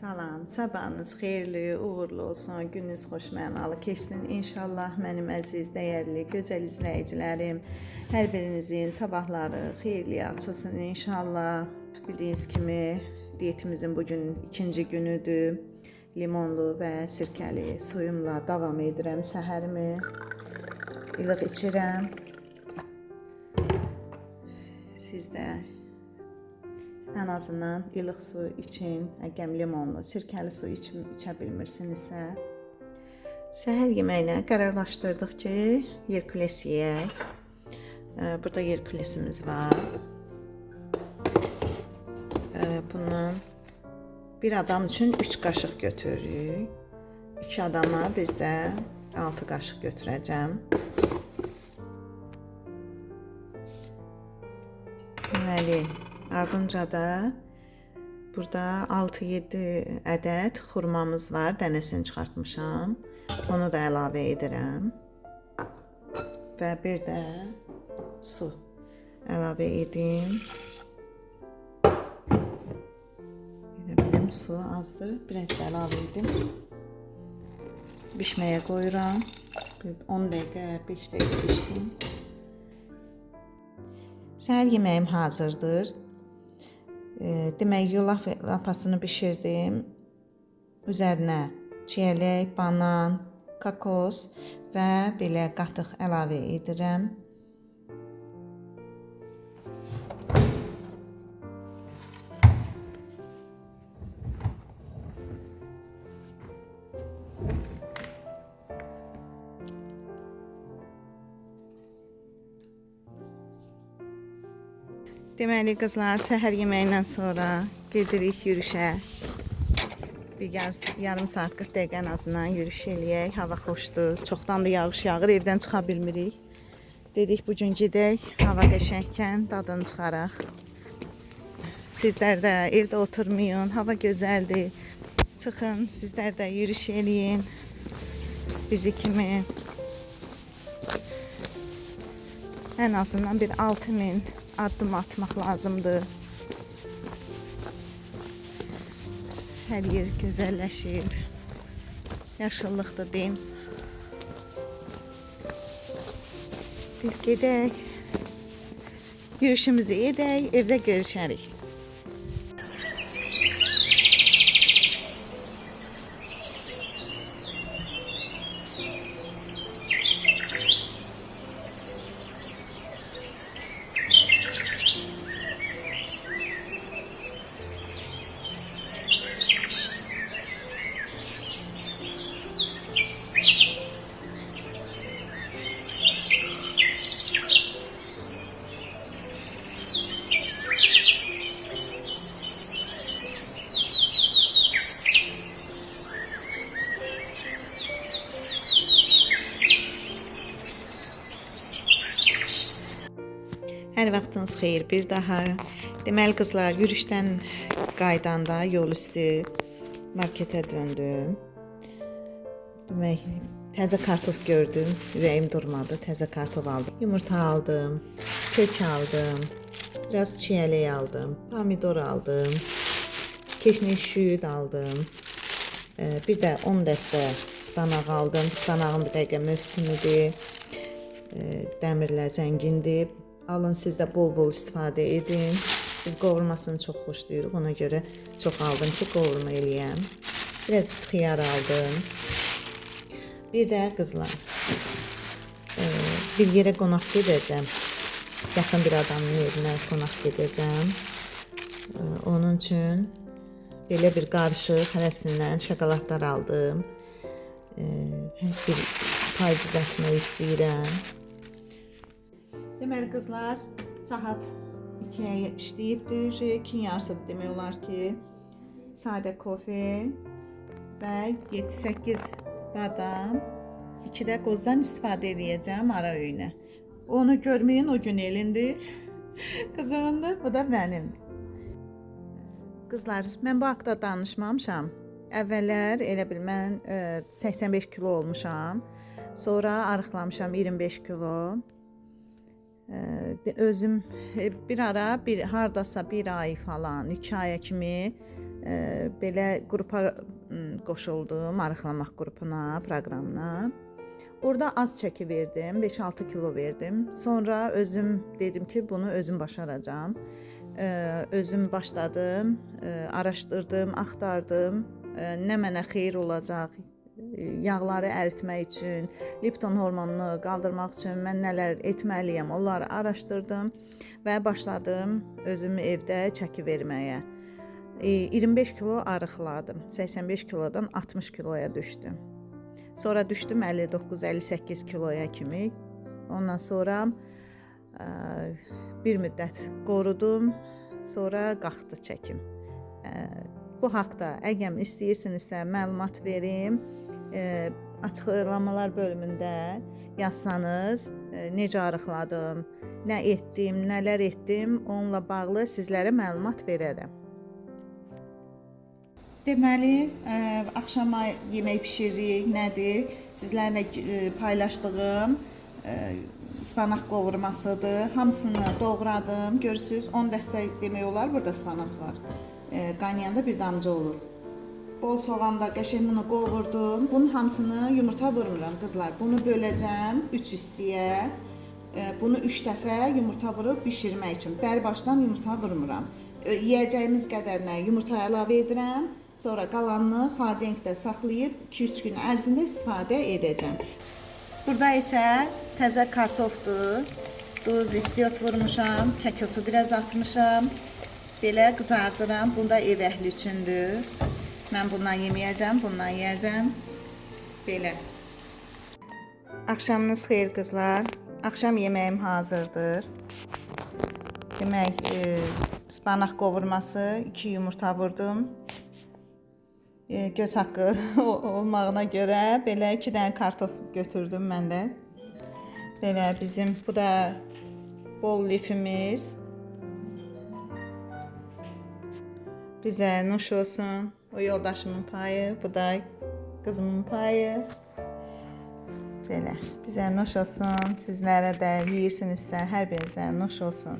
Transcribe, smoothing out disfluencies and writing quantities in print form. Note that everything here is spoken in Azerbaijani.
Salam, sabahınız xeyirli, uğurlu olsun, gününüz xoşmənalı keçsin. İnşallah mənim əziz, dəyərli, gözəl izləyicilərim, hər birinizin sabahları xeyirli açılsın inşallah. Bildiyiniz kimi diyetimizin bugün ikinci günüdür. Limonlu və sirkəli suyumla davam edirəm səhərimi. İlıq içirəm. Siz də ən azından ilıq su için, əgər limonlu, sirkəli su içə bilmirsinizsə, səhər yeməyinə qərarlaşdırdıq ki, yerkules yeyək. Burada yerkulesimiz var. Bundan bir adam üçün 3 qaşıq götürürük. 2 adama bizdə 6 qaşıq götürəcəm. Deməli, ardınca da burada 6-7 ədəd xurmamız var. Dənəsini çıxartmışam. Onu da əlavə edirəm. Və bir də su əlavə edim. Biləm, su azdır. Biraz da əlavə edim. Bişməyə qoyuram. 10 dəqiqə, 5 dəqiqə bişsin. Səhər yeməyim hazırdır. Demək, yulaf lapasını bişirdim. Üzərinə çiyələk, banan, kakos və belə qatıq əlavə edirəm. Deməli qızlar, səhər yeməyindən sonra gedirik yürüşə. Bir yarım saat 40 dəqiqə ən azından yürüyüş eləyək. Hava xoşdur. Çoxdan da yağış yağır, evdən çıxa bilmirik. Dedik bugün gedək, hava qəşəngkən dadını çıxaraq. Sizlər də evdə oturmayın, hava gözəldir. Çıxın, sizlər də yürüyüş eləyin. Bizi kimi ən azından bir 6000 addım atmaq lazımdır. Hər yer gözəlləşir. Yaşıllıqdır deyim. Biz gedək, yürüyüşümüzü edək, evdə görüşərik. Hər vaxtınız xeyir bir daha. Deməli qızlar, yürüyüşdən qaydanda yol üstü marketə döndüm. Demək, təzə kartof gördüm, ürəyim durmadı, təzə kartof aldım. Yumurta aldım, kök aldım, biraz çiyələk aldım, pomidor aldım, keşnik şüyüd aldım. Bir də 10 dəstə spanaq aldım. Spanağın bir dəqiqə mövsümüdür, dəmirlə zəngindir. Alın, siz də bol-bol istifadə edin. Biz qovurmasını çox xoşlayırıq, ona görə çox aldım ki, qovurma eləyəm. Biraz xiyar aldım. Bir də qızlar, bir yerə qonaq gedəcəm. Yaxın bir adamın evinə qonaq gedəcəm. Onun üçün belə bir qarışıq hərəsindən şokoladlar aldım. Bir pay düzəltmək istəyirəm. Deməli qızlar, saat 2-yə işləyibdir. 2-nin yarısıdır demək olar ki, sadə kofe və 7-8 badam, 2 də qozdan istifadə edəcəm ara öynə. Onu görməyin, o gün elindir. Qızımındır, bu da mənimdir. Qızlar, mən bu haqda danışmamışam. Əvvəllər elə bil mən 85 kilo olmuşam. Sonra arıqlamışam 25 kilo. Özüm bir ara hardasa bir ay falan, 2 aya kimi belə qrupa qoşuldum, maraqlamaq qrupuna, proqramına. Orada az çəki verdim, 5-6 kilo verdim. Sonra özüm dedim ki, bunu özüm başaracağam. Özüm başladım, araşdırdım, axtardım. Nə mənə xeyir olacaq, yağları əritmək üçün, leptin hormonunu qaldırmaq üçün mən nələr etməliyəm, onları araşdırdım və başladım özüm evdə çəki verməyə. 25 kilo arıqladım. 85 kilodan 60 kiloya düşdüm. Sonra düşdüm 59-58 kiloya kimi. Ondan sonra bir müddət qorudum. Sonra qalxdı çəkim. Bu haqda əgər istəyirsinizsə məlumat verim. Açıqlamalar bölümündə yazsanız, necə arıqladım, nə etdim, nələr etdim, onunla bağlı sizlərə məlumat verərəm. Deməli, axşama yemək bişiririk, nədir? Sizlərlə paylaşdığım ıspanaq qovurmasıdır. Hamısını doğradım. Görürsünüz, 10 dəstə demək olar, burada ıspanaq var. Qaynayanda bir damcı olur. Bol soğanda qəşəng bunu qovurdum. Bunun hamısını yumurta vurmuram qızlar. Bunu böləcəm 3 hissəyə. Bunu 3 dəfə yumurta vurub bişirmək üçün. Bəri başdan yumurta vurmuram. Yeyəcəyimiz qədərinə yumurta əlavə edirəm. Sonra qalanını xaladenkdə saxlayıb 2-3 gün ərzində istifadə edəcəm. Burada isə təzə kartofdur. Duz, istiot vurmuşam. Kəkotu biraz atmışam. Belə qızardıram. Bunda ev əhli üçündür. Mən bundan yeməyəcəm, bundan yeyəcəm. Belə. Axşamınız xeyir qızlar. Axşam yeməyim hazırdır. Demək, ıspanaq qovurması, 2 yumurta vurdum. Göz haqqı olmağına görə belə 2 dənə kartof götürdüm mən də. Belə bizim, bu da bol lifimiz. Bizə nuş olsun. O yoldaşımın payı, bu da qızımın payı. Belə, bizə nuş olsun. Sizlərə də yeyirsinizsə, hər birinizə nuş olsun.